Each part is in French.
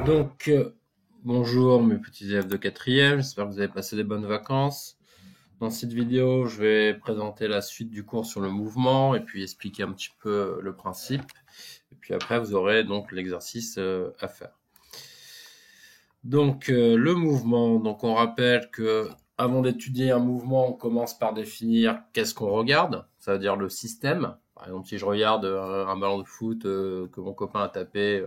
Donc, bonjour mes petits élèves de quatrième, j'espère que vous avez passé des bonnes vacances. Dans cette vidéo, je vais présenter la suite du cours sur le mouvement et puis expliquer un petit peu le principe. Et puis après, vous aurez donc l'exercice à faire. Donc, le mouvement, donc on rappelle que avant d'étudier un mouvement, on commence par définir qu'est-ce qu'on regarde, ça veut dire le système. Par exemple, si je regarde un ballon de foot que mon copain a tapé,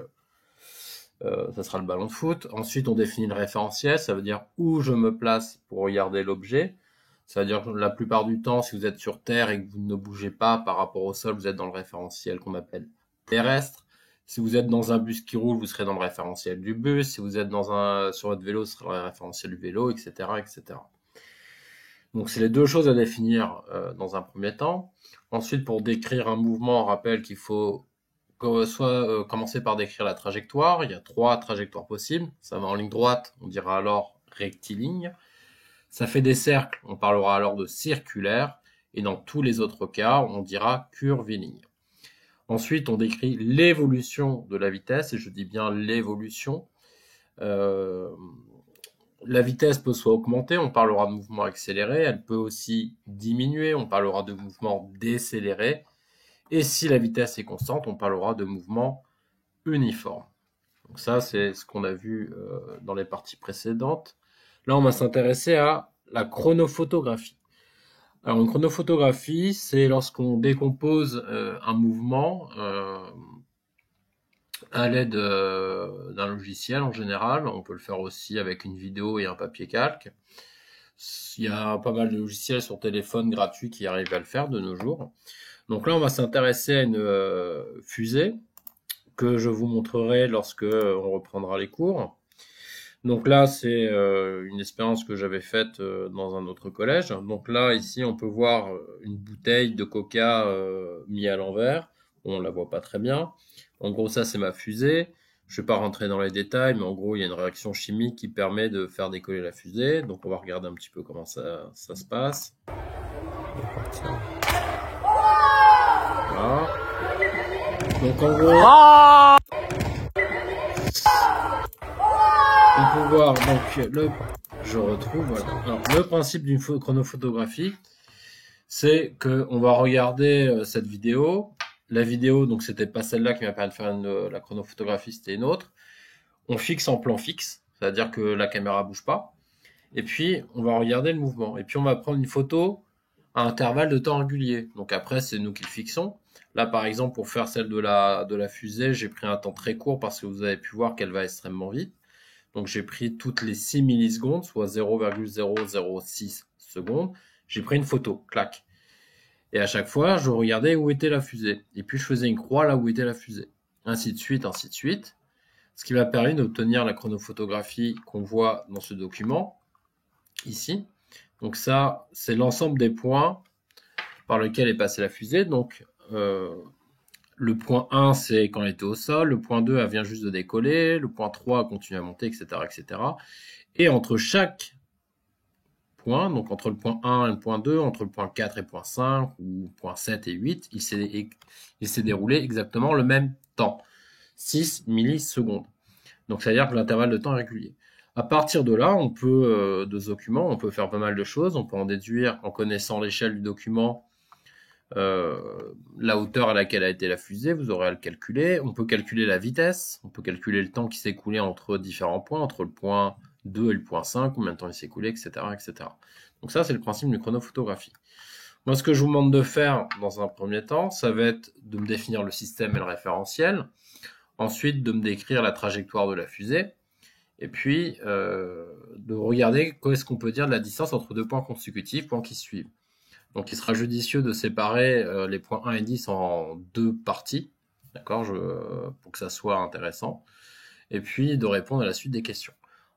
ça sera le ballon de foot. Ensuite, on définit le référentiel, ça veut dire où je me place pour regarder l'objet. Ça veut dire que la plupart du temps, si vous êtes sur Terre et que vous ne bougez pas par rapport au sol, vous êtes dans le référentiel qu'on appelle terrestre. Si vous êtes dans un bus qui roule, vous serez dans le référentiel du bus. Si vous êtes sur votre vélo, ce sera le référentiel du vélo, etc., etc. Donc, c'est les deux choses à définir dans un premier temps. Ensuite, pour décrire un mouvement, on rappelle qu'il faut soit commencer par décrire la trajectoire. Il y a 3 trajectoires possibles. Ça va en ligne droite, on dira alors rectiligne. Ça fait des cercles, on parlera alors de circulaire. Et dans tous les autres cas, on dira curviligne. Ensuite, on décrit l'évolution de la vitesse, et je dis bien l'évolution. Euh, la vitesse peut soit augmenter, on parlera de mouvement accéléré, elle peut aussi diminuer, on parlera de mouvement décéléré. Et si la vitesse est constante, on parlera de mouvement uniforme. Donc ça, c'est ce qu'on a vu dans les parties précédentes. Là, on va s'intéresser à la chronophotographie. Alors, une chronophotographie, c'est lorsqu'on décompose un mouvement à l'aide d'un logiciel en général. On peut le faire aussi avec une vidéo et un papier calque. Il y a pas mal de logiciels sur téléphone gratuits qui arrivent à le faire de nos jours. Donc là, on va s'intéresser à une fusée que je vous montrerai lorsque on reprendra les cours. Donc là, c'est une expérience que j'avais faite dans un autre collège. Donc là, ici, on peut voir une bouteille de coca mise à l'envers. On la voit pas très bien. En gros, ça, c'est ma fusée. Je vais pas rentrer dans les détails, mais en gros, il y a une réaction chimique qui permet de faire décoller la fusée. Donc on va regarder un petit peu comment ça se passe. Voilà. Donc en gros, on peut voir je retrouve, voilà. Alors, le principe d'une chronophotographie, c'est que on va regarder cette vidéo. La vidéo, donc c'était pas celle-là qui m'a permis de faire la chronophotographie, c'était une autre. On fixe en plan fixe, c'est-à-dire que la caméra bouge pas. Et puis on va regarder le mouvement. Et puis on va prendre une photo à intervalle de temps régulier. Donc après, c'est nous qui le fixons. Là, par exemple, pour faire celle de la fusée, j'ai pris un temps très court parce que vous avez pu voir qu'elle va extrêmement vite. Donc j'ai pris toutes les 6 millisecondes, soit 0,006 secondes. J'ai pris une photo, clac. Et à chaque fois, je regardais où était la fusée. Et puis je faisais une croix là où était la fusée. Ainsi de suite, ainsi de suite. Ce qui m'a permis d'obtenir la chronophotographie qu'on voit dans ce document, ici. Donc ça, c'est l'ensemble des points par lesquels est passée la fusée. Donc le point 1, c'est quand elle était au sol. Le point 2, elle vient juste de décoller. Le point 3 continue à monter, etc., etc. Et entre chaque point, donc entre le point 1 et le point 2, entre le point 4 et le point 5, ou point 7 et 8, il s'est déroulé exactement le même temps, 6 millisecondes. Donc, c'est-à-dire que l'intervalle de temps est régulier. À partir de là, de ce document, on peut faire pas mal de choses. On peut en déduire, en connaissant l'échelle du document, la hauteur à laquelle a été la fusée, vous aurez à le calculer. On peut calculer la vitesse, on peut calculer le temps qui s'est écoulé entre différents points, entre le point 2 et le point 5, combien de temps il s'est écoulé, etc., etc. Donc ça, c'est le principe d'une chronophotographie. Moi, ce que je vous demande de faire dans un premier temps, ça va être de me définir le système et le référentiel. Ensuite, de me décrire la trajectoire de la fusée. Et puis, de regarder qu'est-ce qu'on peut dire de la distance entre deux points consécutifs, points qui suivent. Donc, il sera judicieux de séparer les points 1 et 10 en deux parties, d'accord, pour que ça soit intéressant, et puis de répondre à la suite des questions.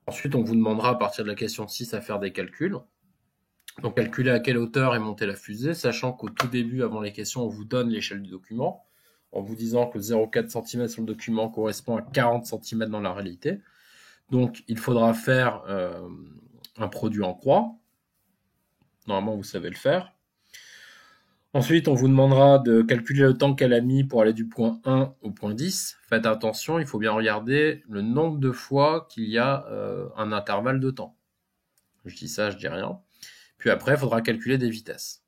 Ensuite, on vous demandera à partir de la question 6 à faire des calculs. Donc, calculer à quelle hauteur est montée la fusée, sachant qu'au tout début, avant les questions, on vous donne l'échelle du document, en vous disant que 0,4 cm sur le document correspond à 40 cm dans la réalité. Donc, il faudra faire un produit en croix. Normalement, vous savez le faire. Ensuite, on vous demandera de calculer le temps qu'elle a mis pour aller du point 1 au point 10. Faites attention, il faut bien regarder le nombre de fois qu'il y a un intervalle de temps. Je dis ça, je dis rien. Puis après, il faudra calculer des vitesses.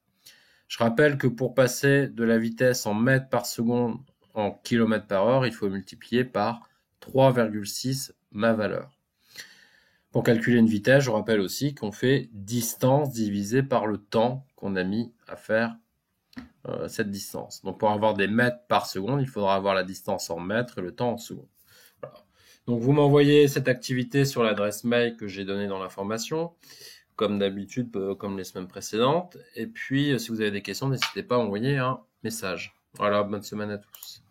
Je rappelle que pour passer de la vitesse en mètres par seconde en kilomètres par heure, il faut multiplier par 3,6 ma valeur. Pour calculer une vitesse, je rappelle aussi qu'on fait distance divisée par le temps qu'on a mis à faire cette distance. Donc pour avoir des mètres par seconde, il faudra avoir la distance en mètres et le temps en secondes. Voilà. Donc vous m'envoyez cette activité sur l'adresse mail que j'ai donnée dans l'information, comme d'habitude, comme les semaines précédentes. Et puis si vous avez des questions, n'hésitez pas à envoyer un message. Voilà, bonne semaine à tous.